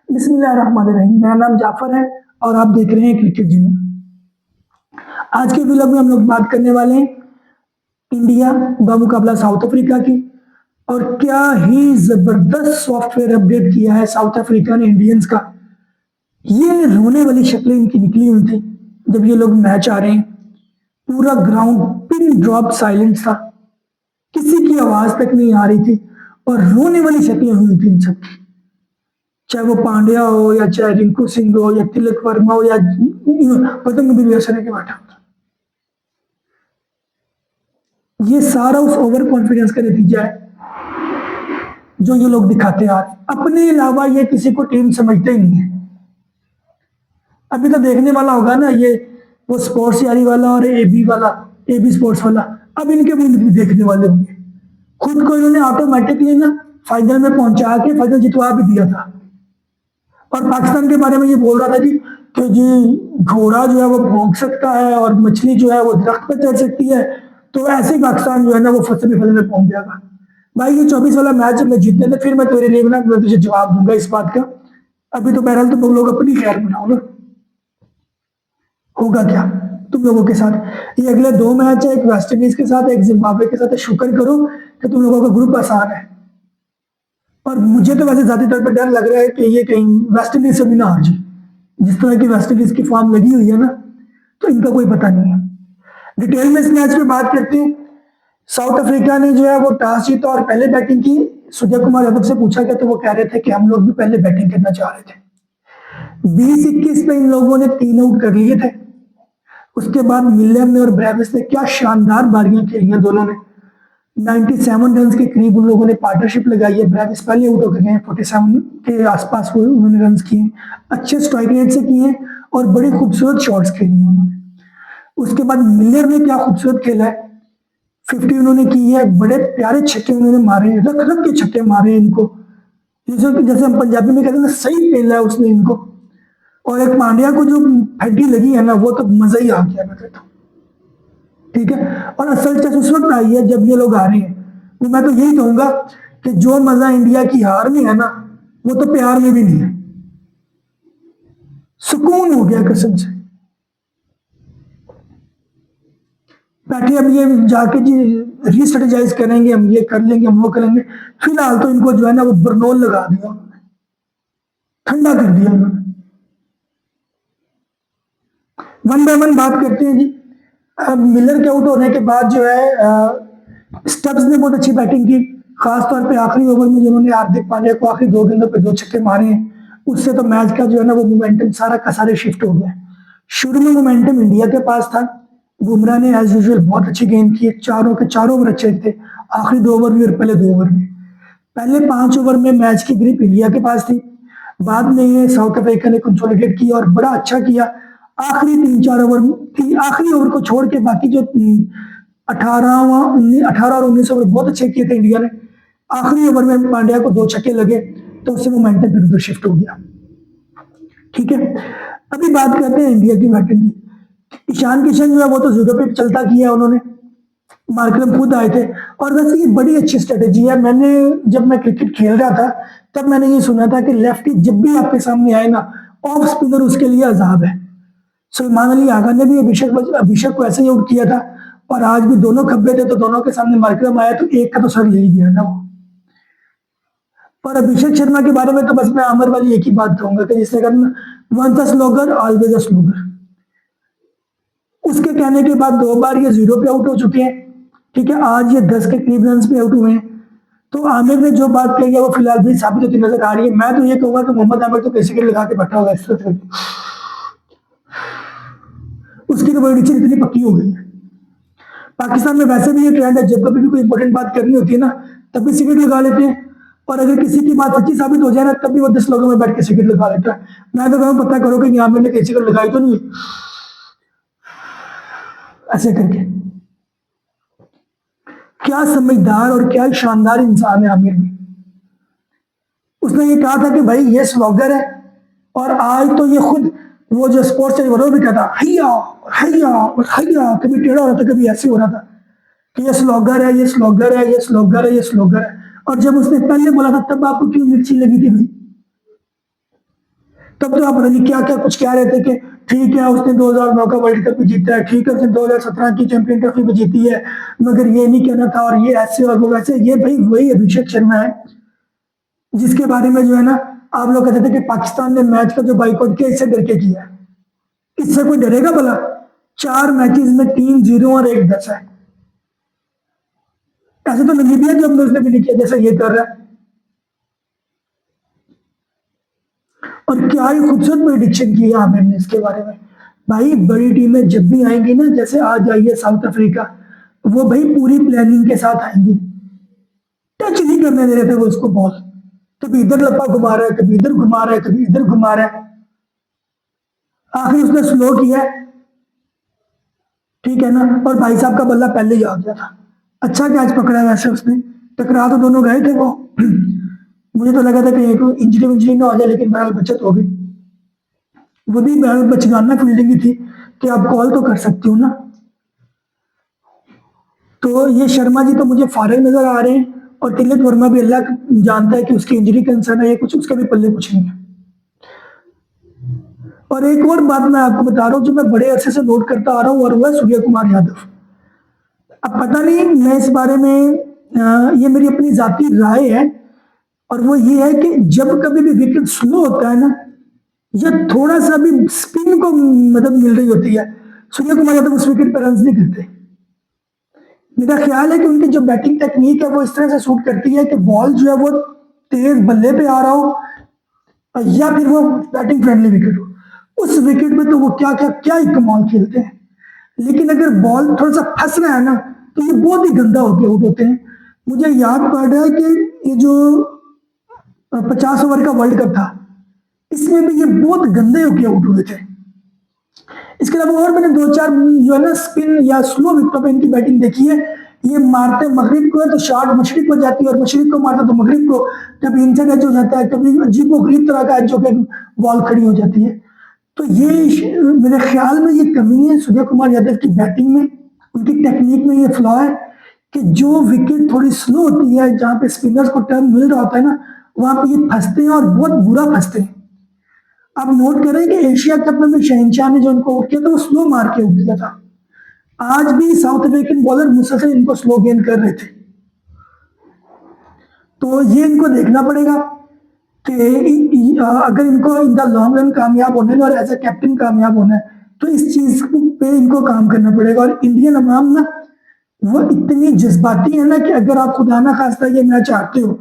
बिस्मिल्लाहिर्रहमानिर्रहीम। मेरा नाम जाफर है और आप देख रहे हैं क्रिकेट जूनियर। आज के व्लॉग में हम लोग बात करने वाले हैं इंडिया बमुकाबला साउथ अफ्रीका की। और क्या ही जबरदस्त सॉफ्टवेयर अपडेट किया है साउथ अफ्रीका ने इंडियंस का। ये रोने वाली शक्लें इनकी निकली हुई थी जब ये लोग मैच आ रहे हैं। पूरा ग्राउंड पिन ड्रॉप साइलेंट था, किसी की आवाज तक नहीं आ रही थी और रोने वाली शक्लें हुई थी इन सबकी। चाहे वो पांड्या हो या चाहे रिंकू सिंह हो या तिलक वर्मा हो या पतंग बिरयासने के बैठा हो। ये सारा उस ओवर कॉन्फिडेंस का नतीजा है जो ये लोग दिखाते आ रहे हैं। अपने अलावा ये किसी को टीम समझते ही नहीं है। अभी तो देखने वाला होगा ना ये वो स्पोर्ट्स यारी वाला और एबी स्पोर्ट्स वाला, अब इनके मुंह भी देखने वाले होंगे। खुद को इन्होंने ऑटोमेटिकली ना फाइनल में पहुंचा के फाइनल जितवा भी दिया था। और पाकिस्तान के बारे में ये बोल रहा था कि जी घोड़ा जो है वो भौंक सकता है और मछली जो है वो दरख्त पर चढ़ सकती है, तो ऐसे ही पाकिस्तान जो है ना वो सेमीफाइनल में पहुंच जाएगा। भाई ये 24 वाला मैच में जीतने थे, फिर मैं तेरे लिए ना मैं तुझे जवाब दूंगा इस बात का। अभी तो बहरहाल तुम लोग अपनी खैर बनाओ ना। होगा क्या तुम लोगों के साथ? ये अगले 2 मैच है, एक वेस्ट इंडीज के साथ एक जिम्बाब्वे के साथ। शुक्र करो कि तुम लोगों का ग्रुप आसान है। और मुझे तो वैसे ज्यादा तौर पर डर लग रहा है कि ये कहीं वेस्ट इंडीज से भी ना हार जाए। जिस तरह की वेस्ट इंडीज की फॉर्म लगी हुई है ना, तो इनका कोई पता नहीं है। डिटेल में इस मैच में बात करते हैं। साउथ अफ्रीका ने जो है वो टॉस जीता और पहले बैटिंग की। सूर्य कुमार यादव से पूछा गया तो वो कह रहे थे कि हम लोग भी पहले बैटिंग करना चाह रहे थे। 20-21 में इन लोगों ने 3 आउट कर लिए थे। उसके बाद मिलर ने और ब्रेविस ने क्या शानदार बारियां खेली हैं दोनों ने। 97 रन के करीब उन लोगों ने पार्टनरशिप लगाई है। ब्रेविस पहले आउट हो गए हैं, 47 के आसपास वो उन्होंने रन किए। अच्छे स्ट्राइक रेट से किए और बड़ी खूबसूरत शॉट्स खेली उन्होंने। उसके बाद मिलर ने क्या खूबसूरत खेला है, 50 उन्होंने की है। बड़े प्यारे छक्के उन्होंने मारे हैं, रख रख के छक्के मारे हैं इनको। जैसे हम पंजाबी में कहते हैं ना, सही खेला है उसने इनको। और एक पांड्या को जो फड्डी लगी है ना, वो तो मजा ही आ गया मैं कहता हूँ। ठीक है, और असल चीज उस वक्त आई है जब ये लोग आ रहे हैं। तो मैं तो यही कहूंगा कि जो मजा इंडिया की हार में है ना, वो तो प्यार में भी नहीं है। सुकून हो गया कसम से। बैठे अब ये जाके जी रीस्ट्रेटेजाइज करेंगे, हम ये कर लेंगे, हम वो करेंगे। फिलहाल तो इनको जो है ना वो बरनोल लगा दिया उन्होंने, ठंडा कर दिया उन्होंने। वन बाय वन बात करते हैं जी। मिलर के आउट होने के बाद जो है स्टब्स ने बहुत अच्छी बैटिंग की। खासतौर पे आखिरी ओवर में जिन्होंने हार्दिक पांड्या को आखिरी 2 गेंदों पे 2 छक्के मारे हैं, उससे तो मैच का जो है ना वो मोमेंटम सारा का सारे शिफ्ट हो गया। शुरू में मोमेंटम इंडिया के पास था। बुमराह ने एज यूजुअल बहुत अच्छी गेंद की, चारों के चारों ओवर अच्छे थे। आखिरी 2 ओवर भी और पहले 2 ओवर में। पहले 5 ओवर में मैच की ग्रिप इंडिया के पास थी। बाद में ये साउथ अफ्रीका ने कंसोलिडेट किया और बड़ा अच्छा किया। आखिरी 3-4 ओवर आखिरी ओवर को छोड़ के बाकी जो 18 और 19 ओवर बहुत अच्छे किए थे इंडिया ने। आखिरी ओवर में पांड्या को 2 छक्के लगे तो उससे मोमेंटम फिर उधर शिफ्ट हो गया। ठीक है, अभी बात करते हैं इंडिया की बैटिंग की। ईशान किशन जो है वो तो 0 पे चलता किया उन्होंने। मार्करम खुद आए थे। और वैसे ये बड़ी अच्छी स्ट्रेटेजी है। मैंने जब मैं क्रिकेट खेल रहा था तब मैंने ये सुना था कि लेफ्टी जब भी आपके सामने आए ना, ऑफ स्पिनर उसके लिए अजाब है। सलमान अली आगा ने भी अभिषेक को ऐसे ही आउट किया था। और आज भी दोनों खब्बे थे तो दोनों के सामने मार्करम आया तो एक का तो सर ले ही दिया था वो। और अभिषेक शर्मा के बारे में तो बस मैं आमिर वाली एक ही बात कहूंगा कि जिसने कहा वंस अ स्लोगर ऑलवेज अ स्लोगर। उसके कहने के बाद 2 बार ये 0 पे आउट हो चुके हैं। ठीक है, आज ये 10 के करीब रन पे आउट हुए हैं। तो आमिर ने जो बात कही है वो फिलहाल भी साबित होती नजर आ रही है। मैं तो ये कहूंगा कि मोहम्मद आमिर तो कैसे लगा के बैठा होगा इस तरह। उसकी तो बड़ी इतनी पक्की हो गई है। पाकिस्तान में वैसे भी ये ट्रेंड है, जब कभी भी कोई इंपॉर्टेंट बात करनी होती है ना, तब भी सिगरेट लगा लेते हैं। और अगर किसी की बात सच्ची साबित हो जाए ना, तब भी वो 10 लोगों में बैठ के सिगरेट लगा लेता है। मैं तो कहूँ पता करो कि आमिर ने कहीं सिगरेट लगाई तो नहीं, ऐसे करके। क्या समझदार और क्या शानदार इंसान है आमिर भी। उसने ये कहा था कि भाई ये स्लॉगर है। और आज तो ये खुद वो जो स्पोर्ट्स वो भी कहता हैया और हैया और हैया, कभी टेढ़ा हो रहा था कभी ऐसे हो रहा था कि ये स्लॉगर है, ये स्लॉगर है, ये स्लॉगर है, ये स्लॉगर है। और जब उसने पहले बोला था तब आपको क्यों मिर्ची लगी थी भाई? तब तो आप पता नहीं क्या क्या कुछ कह रहे थे कि ठीक है उसने 2009 का वर्ल्ड कप भी जीता है, ठीक है उसने 2017 की चैंपियन ट्रॉफी भी जीती है, मगर ये नहीं कहना था और ये ऐसे और वो वैसे। ये भाई वही अभिषेक शर्मा है जिसके बारे में जो है ना आप लोग कहते थे कि पाकिस्तान ने मैच का जो बाइकआउट किया इससे डर के किया है। इससे कोई डरेगा भला? 4 मैचेस में 3-0 और 1-10 है। ऐसे तो नमीबिया जो हमने उसने भी नहीं किया जैसा ये कर रहा है। और क्या ही खूबसूरत प्रेडिक्शन की है आमिर ने इसके बारे में। भाई बड़ी टीमें जब भी आएंगी ना, जैसे आज आई है साउथ अफ्रीका, वो भाई पूरी प्लानिंग के साथ आएंगी। टच नहीं करने दे रहे थे वो उसको बॉल, कभी इधर लपा घुमा रहा है, कभी इधर घुमा रहा है, कभी इधर घुमा रहा है। आखिर उसने स्लो किया, ठीक है ना, और भाई साहब का बल्ला पहले ही आ गया था। अच्छा कैच पकड़ा वैसे उसने, टकरा तो दोनों गए थे वो। मुझे तो लगा था कि एक इंजरी विंजरी ना हो जाए, लेकिन बहरहाल बचत हो गई। वो भी बहरहाल बचगाना फील्डिंग ही थी कि आप कॉल तो कर सकती हो ना। तो ये शर्मा जी तो मुझे फारिग नजर आ रहे हैं, और तिलक वर्मा भी अल्लाह जानता है कि उसकी इंजरी कंसर्न है, ये कुछ उसके भी पल्ले कुछ नहीं है। और एक और बात मैं आपको बता रहा हूँ जो मैं बड़े अरसे से नोट करता आ रहा हूँ, और वह सूर्य कुमार यादव। अब पता नहीं, मैं इस बारे में ये मेरी अपनी जाती राय है, और वो ये है कि जब कभी भी विकेट स्लो होता है ना, या थोड़ा सा भी स्पिन को मदद मिल रही होती है, सूर्य कुमार यादव उस विकेट पर रन नहीं करते। मेरा ख्याल है कि उनकी जो बैटिंग टेक्निक है वो इस तरह से सूट करती है कि बॉल जो है वो तेज बल्ले पे आ रहा हो, या फिर वो बैटिंग फ्रेंडली विकेट हो, उस विकेट में तो वो क्या क्या क्या ही कमाल खेलते हैं। लेकिन अगर बॉल थोड़ा सा फंस रहा है ना, तो ये बहुत ही गंदा होके आउट होते हैं। मुझे याद पड़ रहा है कि ये जो 50 ओवर का वर्ल्ड कप था, इसमें भी ये बहुत गंदे होके आउट हुए थे। इसके अलावा और मैंने 2-4 जो है ना स्पिन या स्लो विकेटों पे इनकी बैटिंग देखी है। ये मारते मगरिब को है तो शॉट मशरिक को जाती है, और मशरिक को मारता तो मगरिब को। कभी इनसाइड एज हो जाता है, कभी अजीब व गरीब तरह का एज होकर बॉल खड़ी हो जाती है। तो ये मेरे ख्याल में ये कमी है सूर्य कुमार यादव की बैटिंग में, उनकी टेक्निक में ये फ्लॉ है कि जो विकेट थोड़ी स्लो होती है, जहां पे स्पिनर्स को टर्न मिल रहा होता है ना, वहां पे ये फंसते हैं और बहुत बुरा फंसते हैं। आप नोट करें कि एशिया कप में भी शहनशाह ने जो इनको आउट किया था वो स्लो मार के आउट किया था। आज भी साउथ अफ्रीकन बॉलर मुसलसल इनको स्लो गेंद कर रहे थे। तो ये इनको देखना पड़ेगा कि अगर इनको इन द लॉन्ग रन कामयाब होना है और एज ए कैप्टन कामयाब होना है, तो इस चीज पे इनको काम करना पड़ेगा। और इंडियन अवाम ना वो इतनी जज्बाती है ना कि अगर आप खुदा ना खास्ता ये मैच हारते हो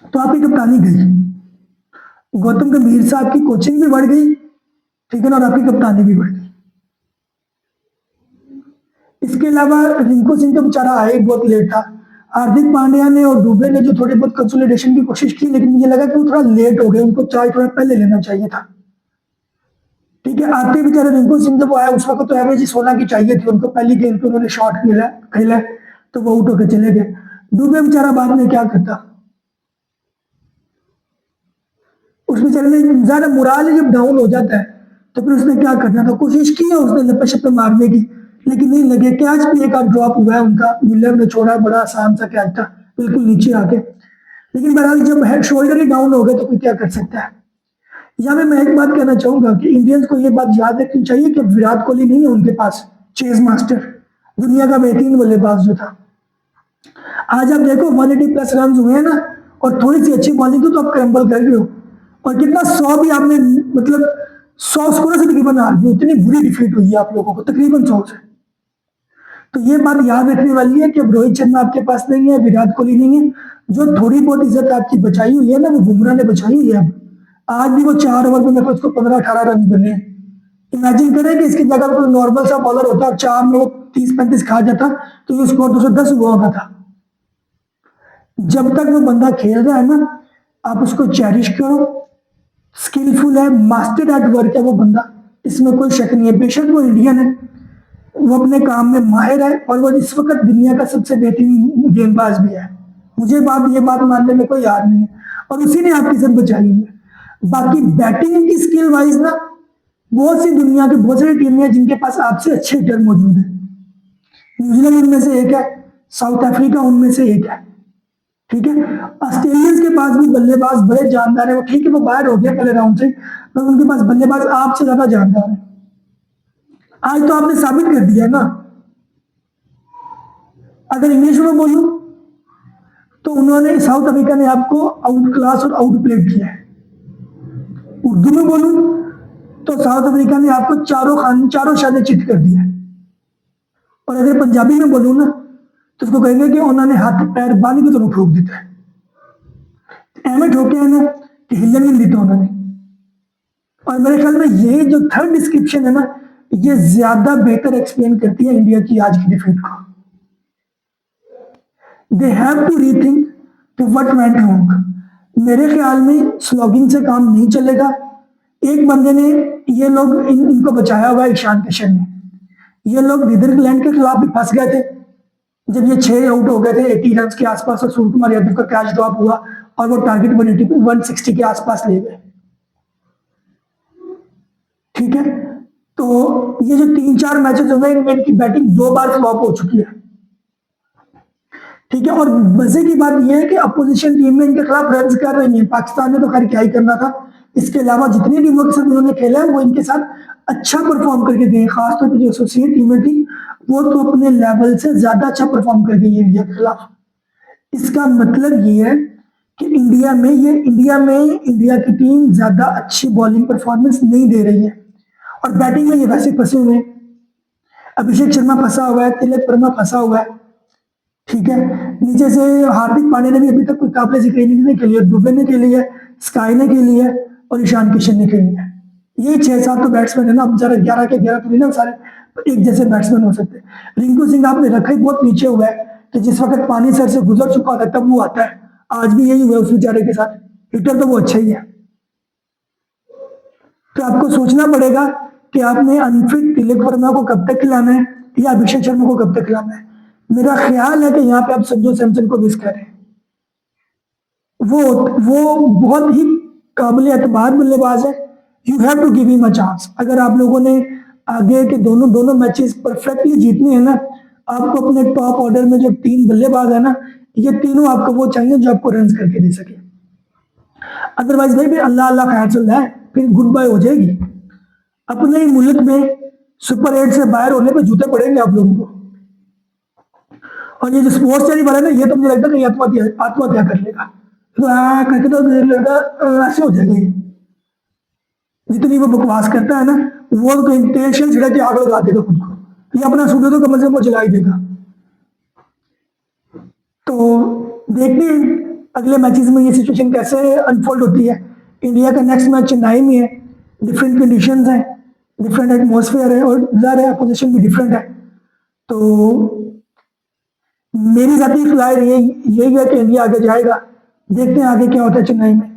तो आपकी कप्तानी गई, गौतम गंभीर साहब की कोचिंग भी बढ़ गई, ठीक है ना, और आपकी कप्तानी भी बढ़ गई। इसके अलावा रिंकू सिंह तो बेचारा आया बहुत लेट था। हार्दिक पांड्या ने और दुबे ने जो थोड़ी बहुत कंसोलिडेशन की कोशिश की, लेकिन मुझे लगा कि वो थोड़ा लेट हो गए, उनको चार्ज थोड़ा पहले लेना चाहिए था। ठीक है, आते बेचारे रिंकू सिंह जब आया उस वक्त तो एवरेज 16 की चाहिए थी उनको, पहली गेंद पे उन्होंने शॉट खेला तो वो आउट होकर चले गए। दुबे बेचारा बाद में क्या करता, उस बेचारे ने ज्यादा मुराल जब डाउन हो जाता है तो फिर उसने क्या करना था, कोशिश की है उसने लपे शपे मारने की, लेकिन नहीं लगे। कैच भी एक आध ड्रॉप हुआ है उनका, मिलर ने छोड़ा, बड़ा आसान सा कैच था बिल्कुल नीचे आके। लेकिन बहरहाल जब हेड शोल्डर ही डाउन हो गए तो कोई क्या कर सकता है। यहाँ पे मैं एक बात कहना चाहूंगा कि इंडियंस को ये बात याद रखनी चाहिए कि विराट कोहली नहीं है उनके पास चेज मास्टर, दुनिया का बेहतरीन बल्लेबाज जो था। आज आप देखो 180+ रन हुए हैं ना, और थोड़ी सी अच्छी बॉलिंग तो आप क्रम्बल कर रहे हो, और कितना 100 भी आपने मतलब 100 स्कोर से तकरीबन हार गए, इतनी बुरी डिफीट हुई है आप लोगों को तकरीबन 100 से। तो ये बात याद रखने वाली है कि अब रोहित शर्मा आपके पास नहीं है, विराट कोहली नहीं है, जो थोड़ी बहुत इज्जत आपकी बचाई हुई है ना वो बुमराह ने बचाई हुई है। अब आज भी वो 4 ओवर में उसको 15-18 रन बने। इमेजिन करें कि इसकी जगह कोई नॉर्मल सा बॉलर होता और 4 में वो 30-35 खा जाता तो ये स्कोर 210 हुआ होगा था। जब तक वो बंदा खेल रहा है ना, आप उसको चेरिश करो, स्किलफुल है, मास्टर एट वर्क है वो बंदा, इसमें कोई शक नहीं है। बेशक वो इंडियन है, वो अपने काम में माहिर है, और वो इस वक्त दुनिया का सबसे बेहतरीन गेंदबाज भी है। मुझे ये बात मानने में कोई याद नहीं है, और उसी ने आपकी इज्जत बचाई है। बाकी बैटिंग की स्किल वाइज ना बहुत सी दुनिया की बहुत सारी टीमें हैं जिनके पास आपसे अच्छे हिटर मौजूद है। न्यूजीलैंड उनमें से एक है, साउथ अफ्रीका उनमें से एक है, ठीक है, ऑस्ट्रेलियंस के पास भी बल्लेबाज बड़े जानदार है, वो ठीक है वो बाहर हो गया पहले राउंड से, पर उनके पास बल्लेबाज आपसे ज्यादा जानदार है। आज तो आपने साबित कर दिया ना। अगर इंग्लिश में बोलूं तो उन्होंने, साउथ अफ्रीका ने आपको आउट क्लास और आउट प्लेड किया है। उर्दू में बोलूं तो साउथ अफ्रीका ने आपको चारों शादे चित कर दिया है। और अगर पंजाबी में बोलूं ना तो उसको कहेंगे कि उन्होंने हाथ पैर बांध के तो ठोक देता है। एम ठोके है ना कि हिलन नहीं दी उन्होंने। और मेरे ख्याल में ये जो थर्ड डिस्क्रिप्शन है ना, ये ज्यादा बेहतर एक्सप्लेन करती है इंडिया की आज की डिफीट को। दे हैव टू रीथिंक कि व्हाट वेंट रॉन्ग। मेरे ख्याल में स्लॉगिंग से काम नहीं चलेगा। एक बंदे ने, ये लोग इनको बचाया हुआ है, ईशान किशन ने। ये लोग नीदरलैंड के खिलाफ भी फंस गए थे जब ये 6 आउट हो गए थे 80 रन के आसपास, और सूर्य कुमार यादव का कैच ड्रॉप हुआ और वो टारगेट 160 के आसपास ले गए। ठीक है, तो ये जो 3-4 मैचेस हुए इनमें इनकी बैटिंग 2 बार फ्लॉप हो चुकी है। ठीक है, और मजे की बात यह है कि अपोजिशन टीम में इनके खिलाफ रन कर रही है। पाकिस्तान ने तो खैर क्या ही करना था। इसके अलावा जितनी टीमों के साथ उन्होंने खेला है वो इनके साथ अच्छा परफॉर्म करके गए। खासतौर पर जो एसोसिएट टीमें थी वो तो अपने लेवल से ज्यादा अच्छा परफॉर्म कर गई है इंडिया के खिलाफ। इसका मतलब ये है कि इंडिया में की टीम ज्यादा अच्छी बॉलिंग परफॉर्मेंस नहीं दे रही है, और बैटिंग में ये वैसे फंसे हुए हैं। अभिषेक शर्मा फंसा हुआ है, तिलक वर्मा फंसा हुआ है। ठीक है, नीचे से हार्दिक पांड्या ने भी अभी तक कोई काबिल जिक्र नहीं खेली है। दुबे ने खेली है, स्काई ने खेली है और ईशान किशन ने खेली है। ये 6-7 तो बैट्समैन है ना, अब जरा 11 के 11 तो नहीं ना सारे एक जैसे बैट्समैन हो सकते। रिंकू सिंह आपने रखा ही बहुत नीचे हुआ है कि जिस वक्त पानी सर से गुजर चुका था तब वो आता है। आज भी यही हुआ उस बेचारे के साथ। हिटर तो वो अच्छा ही है। तो आपको सोचना पड़ेगा कि आपने अनफिट तिलक वर्मा को कब तक खिलाना है या अभिषेक शर्मा को कब तक खिलाना है। मेरा ख्याल है कि यहाँ पे आप संजू सैमसन को मिस करें। वो बहुत ही काबिल एतबार बल्लेबाज है। You have to give him a chance. अगर आप लोगों ने आगे के दोनों मैचेस परफेक्टली जीतने हैं ना, आपको अपने टॉप ऑर्डर में जो 3 बल्लेबाज है ना, ये तीनों आपको वो चाहिए जो आपको रन करके दे सके। अदरवाइज भाई अल्लाह अल्लाह खैर चल रहा है, फिर गुड बाय हो जाएगी। अपने ही मुल्क में सुपर 8 से बाहर होने पे जूते पड़ेंगे आप लोगों को। और ये जो स्पोर्ट्स चैनल वाला है ना, ये तो मुझे लगता है कि आत्महत्या कर लेगा। तो करके तो लड़का ऐसे हो जाएगा। जितनी वो बकवास करता है ना, वो तो तेल शेल छिड़ा के आग लगा देगा खुद को। ये अपना सूर्य तो कम से कम जला ही देगा। तो देखते हैं अगले मैचेस में ये सिचुएशन कैसे अनफोल्ड होती है। इंडिया का नेक्स्ट मैच चेन्नई में है, डिफरेंट कंडीशंस हैं, डिफरेंट एटमोसफेयर है और ज़ाहिर है अपोजिशन भी डिफरेंट है। तो मेरी जाती ख्याल यही है कि इंडिया आगे जाएगा। देखते हैं आगे क्या होता है चेन्नई में।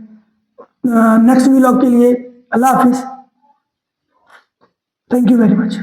नेक्स्ट व्लॉग के लिए अल्लाह हाफिज। Thank you very much.